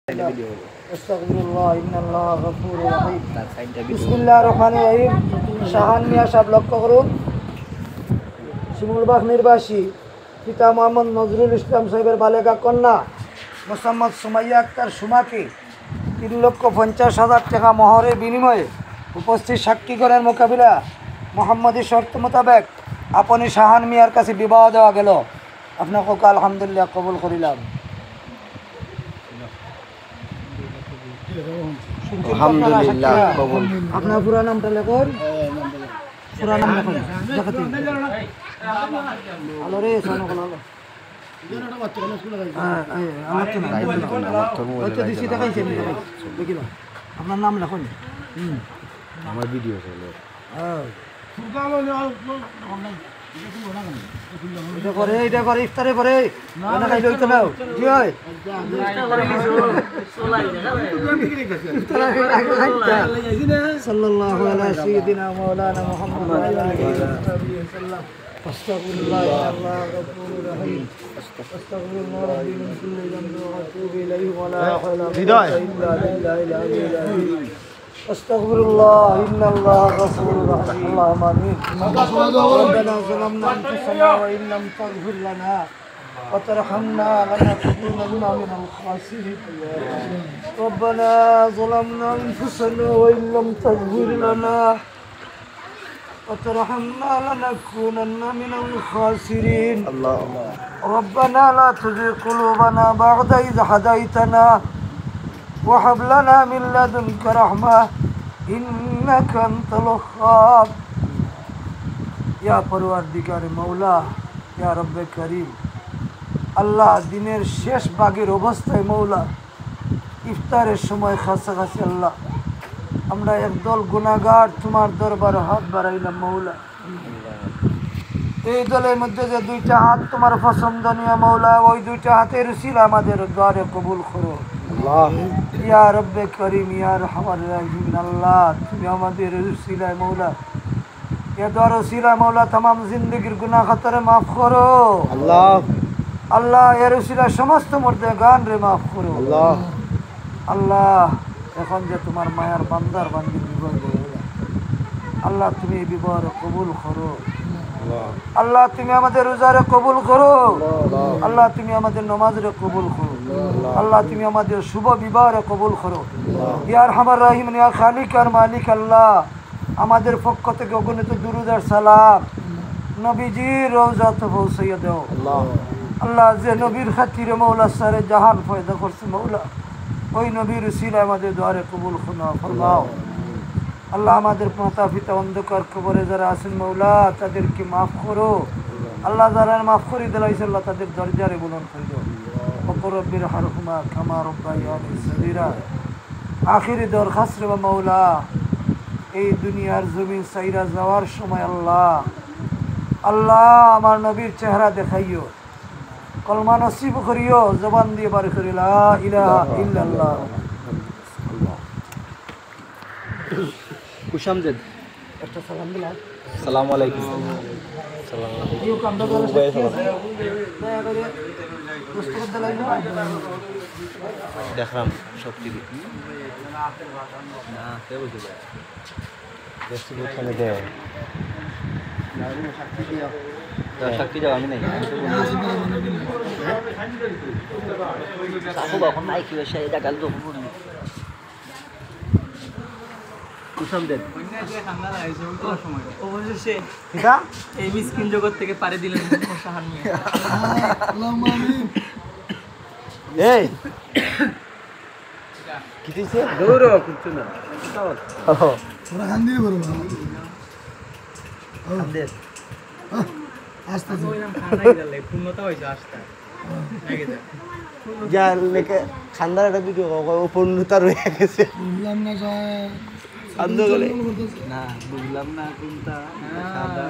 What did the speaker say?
আস্তাগফিরুল্লাহ ইন্নাল্লাহা গফুরুর রহিম। বিসমিল্লাহির রহমানির রহিম। শাহান মিয়া সাহেব লক্ষ্য করুন। শিমুলবাগ নির্বাসী পিতা মোহাম্মদ নজরুল ইসলাম সাহেবের বালেগা কন্যা মোসাম্মদ সুমাইয়া আক্তার সুমাকে 3,50,000 টাকা মহরের বিনিময়ে উপস্থিত সাক্ষীগণের মোকাবিলা মোহাম্মদী শর্ত মোতাবেক আপনি শাহান মিয়ার কাছে বিবাহ দেওয়া গেল। আপনাকে আলহামদুলিল্লাহ কবুল করিলাম। আলহামদুলিল্লাহ কবুল। আপনার পুরা নামটা লেখুন। পুরা নাম লেখুন। হ্যালো রে সোনো কোন হলো? আপনার নাম লেখুন। আমার ভিডিও চলে। এটা করে ইফতারে পরে খাইতে নাও কি হয় সাল্লাল্লাহু আলা সাইয়্যিদিনা মাওলানা মুহাম্মদ ওয়া আলা আলিহি ওয়া সাহবিহি সাল্লাম। আস্তাগফিরুল্লাহ ইন্নাল্লাহা গফুরুর রহিম। আস্তাগফিরুল্লাহ রাব্বি মিন কুল্লি যামবিন ওয়া আতুবু ইলাইহি ওয়া লা হাওলা ওয়া লা কুওয়াতা ইল্লা বিল্লাহিল আলিয়্যিল আযীম। আস্তাগফিরুল্লাহ ইন্নাল্লাহা গফুরুর রহিম। আল্লাহুম্মা আমিন। ربنا ظلمنا أنفسنا وإن لم تغفر لنا وترحمنا لنكونن من الخاسرين. ربنا ظلمنا أنفسنا وإن لم تغفر لنا وترحمنا لنكونن من الخاسرين. ربنا لا تزغ قلوبنا بعد إذ هديتنا وهب لنا من لدنك رحمة إنك أنت الوهاب. ইয়া পরওয়ারদিগার মৌলা, ইয়া রব্বে করিম। আল্লাহ দিনের শেষ ভাগের অবস্থায় মৌলা ইফতারের সময় কাছাকাছি আল্লাহ আমরা একদল গুনাহগার তোমার দরবারে হাত বাড়াইলাম মৌলা। এই দলের মধ্যে যে দুইটা হাত তোমার পছন্দনীয় মৌলা, ওই দুইটা হাতের উসিলা আমাদের দ্বারে কবুল করো ইয়া রব্বে করিম, ইয়া রহমান রাহিম। আল্লাহ তুমি আমাদের উসিলায় মৌলা মৌলা तमाम जिंदगीर गुनाह खतरे माफ करो अल्लाह। अल्लाह এর উসিলা সমস্ত মুর্দেগান রে মাফ করো আল্লাহ। আল্লাহ এখন যে তোমার মায়ার বান্দার বান্দি বিবাহ আল্লাহ তুমি এই বিবাহ কবুল করো আল্লাহ। তুমি আমাদের রোজারে কবুল করো আল্লাহ। তুমি আমাদের নামাজরে কবুল করো আল্লাহ। তুমি আমাদের শুভ বিবাহরে কবুল করো ইয়া আরহামার রাহিম, ইয়া খালিক আর মালিক। আল্লাহ আমাদের পক্ষ থেকে অগণিত দুরূদ আর সালাম নবীজির রওজাতে পৌঁছাইয়া দাও আল্লাহ। যে নবীর খাতিরে মৌলা সারে জাহান পয়দা করছে মৌলা, ওই নবীর উসিলায় আমাদের দুয়ারে কবুল ফরমাও আল্লাহ। আমাদের মাতা পিতা অন্ধকার কবরে যারা আছেন মৌলা তাদেরকে মাফ করো আল্লাহ। যারা মাফ করে দিলাইছে আল্লাহ তাদের দরজারে বুলন্দ করে দাও। ওয়া রব্বির হারহুমা কামা রাব্বায়ানি সগীরা। আখিরি দরখাস্ত রে মৌলা, এই দুনিয়ার জমিন সাইরা যাওয়ার সময় আল্লাহ আল্লাহ আমার নবীর চেহারা দেখাইও, কলমা নসিব করিও, জবান দিয়ে বার করি লা ইলাহা ইল্লাল্লাহ। কুশামজেদ একটা সালাম দিলাম। আসসালামু আলাইকুম। ইউ কামটা করে দয়া করে পুস্তক দিলাই না দেখলাম শক্তি দি না কে বুঝে যায় বেশি বুঝানে দে শক্তি দাও। আমি নাই সাকু বাখন নাই কি হইছে এটা গাল তো কুসম দেন ঠান্ডা লাগাইছে ওই তো সময় অবশেষে এটা এই মিসকিন জগৎ থেকে পারে দিলেন শাহান মিয়া। আল্লাহুম্মা আমিন। এই কি দিছে দৌড়ো কিছু না তোরা খান দিয়ে বড় দে আস্তে আস্তে ওই নাম খানা গেলে পূর্ণতা হইছে আস্তে লাগে দে যা লেকে খান্দার একটা ভিডিও পূর্ণতা রয়ে গেছে বুঝলাম না যায় আন্দোলন না বুঝলাম না কোনটা সাদা